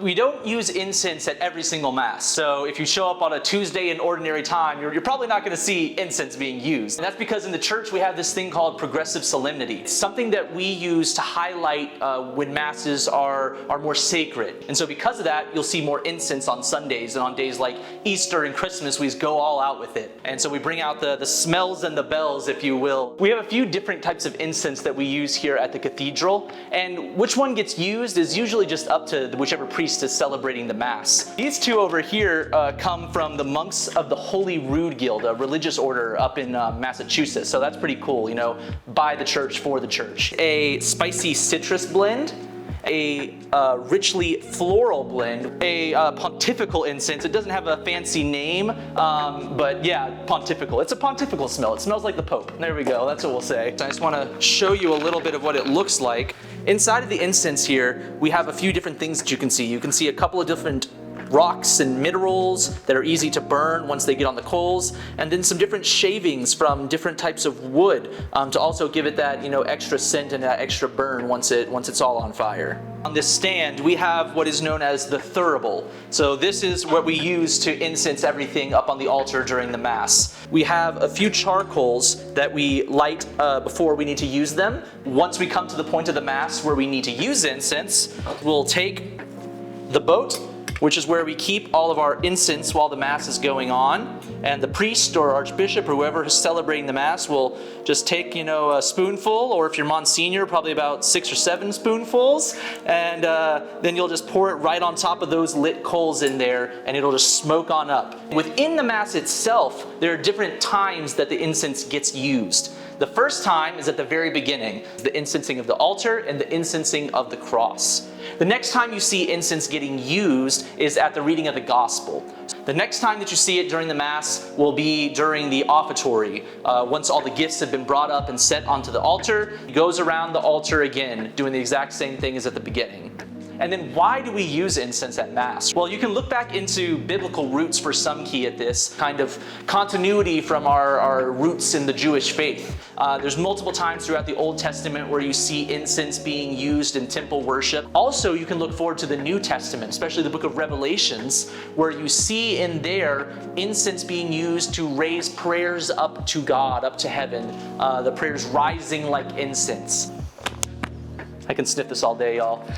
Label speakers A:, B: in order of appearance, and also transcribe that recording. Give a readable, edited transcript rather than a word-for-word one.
A: We don't use incense at every single Mass. So if you show up on a Tuesday in ordinary time, you're probably not going to see incense being used. And that's because in the church we have this thing called progressive solemnity. It's something that we use to highlight when Masses are more sacred. And so because of that, you'll see more incense on Sundays, and on days like Easter and Christmas, we go all out with it. And so we bring out the smells and the bells, if you will. We have a few different types of incense that we use here at the cathedral, and which one gets used is usually just up to whichever priest is celebrating the Mass. These two over here come from the monks of the Holy Rood Guild, a religious order up in Massachusetts. So that's pretty cool, you know, by the church, for the church. A spicy citrus blend, a richly floral blend, a pontifical incense. It doesn't have a fancy name, but yeah, pontifical. It's a pontifical smell. It smells like the Pope. There we go. That's what we'll say. So I just want to show you a little bit of what it looks like. Inside of the incense here, we have a few different things that you can see. You can see a couple of different rocks and minerals that are easy to burn once they get on the coals, and then some different shavings from different types of wood to also give it that, you know, extra scent and that extra burn once it's all on fire. On this stand, we have what is known as the thurible. So this is what we use to incense everything up on the altar during the Mass. We have a few charcoals that we light before we need to use them. Once we come to the point of the Mass where we need to use incense, we'll take the boat, which is where we keep all of our incense while the Mass is going on. And the priest or archbishop or whoever is celebrating the Mass will just take, you know, a spoonful, or if you're Monsignor, probably about 6 or 7 spoonfuls. And then you'll just pour it right on top of those lit coals in there, and it'll just smoke on up. Within the Mass itself, there are different times that the incense gets used. The first time is at the very beginning, the incensing of the altar and the incensing of the cross. The next time you see incense getting used is at the reading of the Gospel. The next time that you see it during the Mass will be during the offertory. Once all the gifts have been brought up and set onto the altar, it goes around the altar again, doing the exact same thing as at the beginning. And then why do we use incense at Mass? Well, you can look back into biblical roots for some key at this, kind of continuity from our roots in the Jewish faith. There's multiple times throughout the Old Testament where you see incense being used in temple worship. Also, you can look forward to the New Testament, especially the book of Revelations, where you see in there incense being used to raise prayers up to God, up to heaven, the prayers rising like incense. I can sniff this all day, y'all.